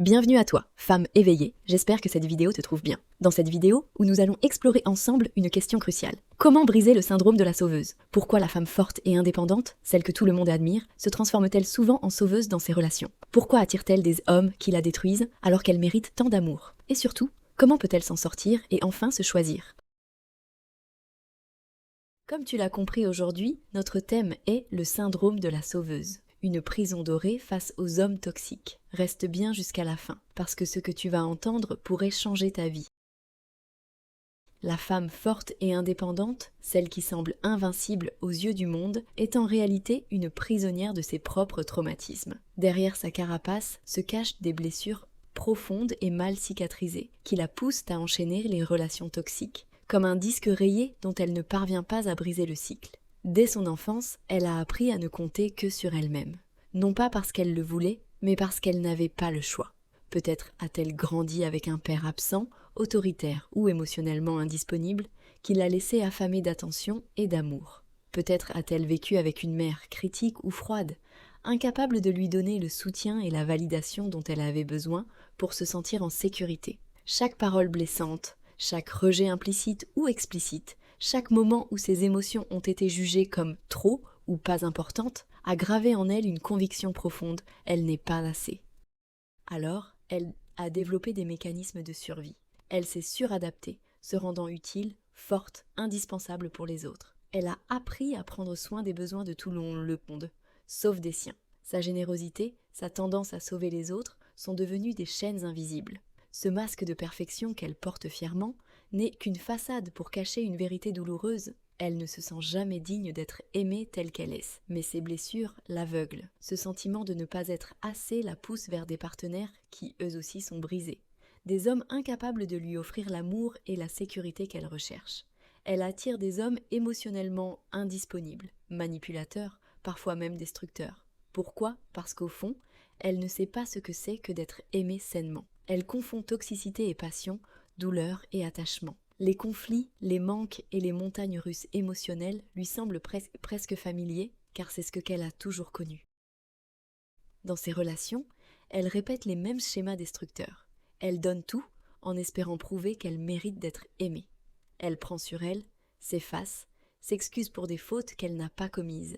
Bienvenue à toi, femme éveillée, j'espère que cette vidéo te trouve bien. Dans cette vidéo, où nous allons explorer ensemble une question cruciale. Comment briser le syndrome de la sauveuse? Pourquoi la femme forte et indépendante, celle que tout le monde admire, se transforme-t-elle souvent en sauveuse dans ses relations? Pourquoi attire-t-elle des hommes qui la détruisent alors qu'elle mérite tant d'amour? Et surtout, comment peut-elle s'en sortir et enfin se choisir? Comme tu l'as compris aujourd'hui, notre thème est le syndrome de la sauveuse. Une prison dorée face aux hommes toxiques. Reste bien jusqu'à la fin, parce que ce que tu vas entendre pourrait changer ta vie. La femme forte et indépendante, celle qui semble invincible aux yeux du monde, est en réalité une prisonnière de ses propres traumatismes. Derrière sa carapace se cachent des blessures profondes et mal cicatrisées, qui la poussent à enchaîner les relations toxiques, comme un disque rayé dont elle ne parvient pas à briser le cycle. Dès son enfance, elle a appris à ne compter que sur elle-même. Non pas parce qu'elle le voulait, mais parce qu'elle n'avait pas le choix. Peut-être a-t-elle grandi avec un père absent, autoritaire ou émotionnellement indisponible, qui l'a laissée affamée d'attention et d'amour. Peut-être a-t-elle vécu avec une mère critique ou froide, incapable de lui donner le soutien et la validation dont elle avait besoin pour se sentir en sécurité. Chaque parole blessante, chaque rejet implicite ou explicite, chaque moment où ses émotions ont été jugées comme trop ou pas importantes, a gravé en elle une conviction profonde, elle n'est pas assez. Alors, elle a développé des mécanismes de survie. Elle s'est suradaptée, se rendant utile, forte, indispensable pour les autres. Elle a appris à prendre soin des besoins de tout le monde, sauf des siens. Sa générosité, sa tendance à sauver les autres sont devenues des chaînes invisibles. Ce masque de perfection qu'elle porte fièrement n'est qu'une façade pour cacher une vérité douloureuse. Elle ne se sent jamais digne d'être aimée telle qu'elle est, mais ses blessures l'aveuglent. Ce sentiment de ne pas être assez la pousse vers des partenaires qui, eux aussi, sont brisés. Des hommes incapables de lui offrir l'amour et la sécurité qu'elle recherche. Elle attire des hommes émotionnellement indisponibles, manipulateurs, parfois même destructeurs. Pourquoi? Parce qu'au fond, elle ne sait pas ce que c'est que d'être aimée sainement. Elle confond toxicité et passion, douleur et attachement. Les conflits, les manques et les montagnes russes émotionnelles lui semblent presque familiers, car c'est ce qu'elle a toujours connu. Dans ses relations, elle répète les mêmes schémas destructeurs. Elle donne tout en espérant prouver qu'elle mérite d'être aimée. Elle prend sur elle, s'efface, s'excuse pour des fautes qu'elle n'a pas commises.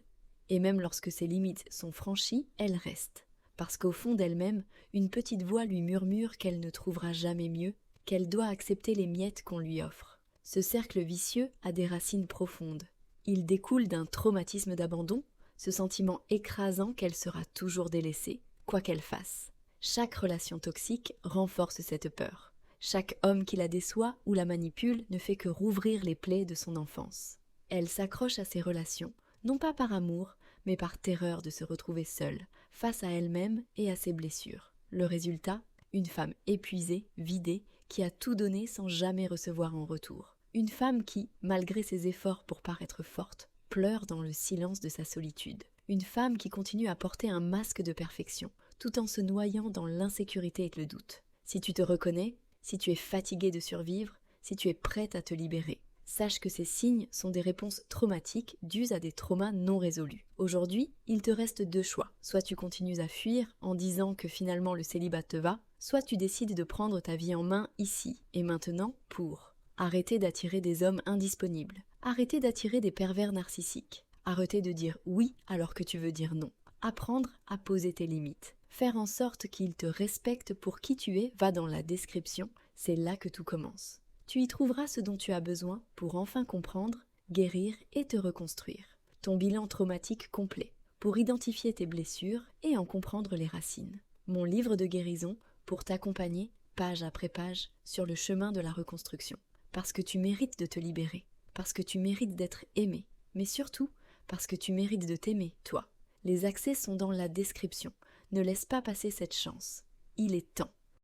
Et même lorsque ses limites sont franchies, elle reste. Parce qu'au fond d'elle-même, une petite voix lui murmure qu'elle ne trouvera jamais mieux, qu'elle doit accepter les miettes qu'on lui offre. Ce cercle vicieux a des racines profondes. Il découle d'un traumatisme d'abandon, ce sentiment écrasant qu'elle sera toujours délaissée, quoi qu'elle fasse. Chaque relation toxique renforce cette peur. Chaque homme qui la déçoit ou la manipule ne fait que rouvrir les plaies de son enfance. Elle s'accroche à ses relations, non pas par amour, mais par terreur de se retrouver seule, face à elle-même et à ses blessures. Le résultat, une femme épuisée, vidée, qui a tout donné sans jamais recevoir en retour. Une femme qui, malgré ses efforts pour paraître forte, pleure dans le silence de sa solitude. Une femme qui continue à porter un masque de perfection, tout en se noyant dans l'insécurité et le doute. Si tu te reconnais, si tu es fatiguée de survivre, si tu es prête à te libérer, sache que ces signes sont des réponses traumatiques dues à des traumas non résolus. Aujourd'hui, il te reste deux choix. Soit tu continues à fuir en disant que finalement le célibat te va, soit tu décides de prendre ta vie en main ici et maintenant pour arrêter d'attirer des hommes indisponibles, arrêter d'attirer des pervers narcissiques, arrêter de dire oui alors que tu veux dire non, apprendre à poser tes limites, faire en sorte qu'ils te respectent pour qui tu es va dans la description, c'est là que tout commence. Tu y trouveras ce dont tu as besoin pour enfin comprendre, guérir et te reconstruire. Ton bilan traumatique complet, pour identifier tes blessures et en comprendre les racines. Mon livre de guérison pour t'accompagner, page après page, sur le chemin de la reconstruction. Parce que tu mérites de te libérer, parce que tu mérites d'être aimé, mais surtout parce que tu mérites de t'aimer, toi. Les accès sont dans la description. Ne laisse pas passer cette chance. Il est temps.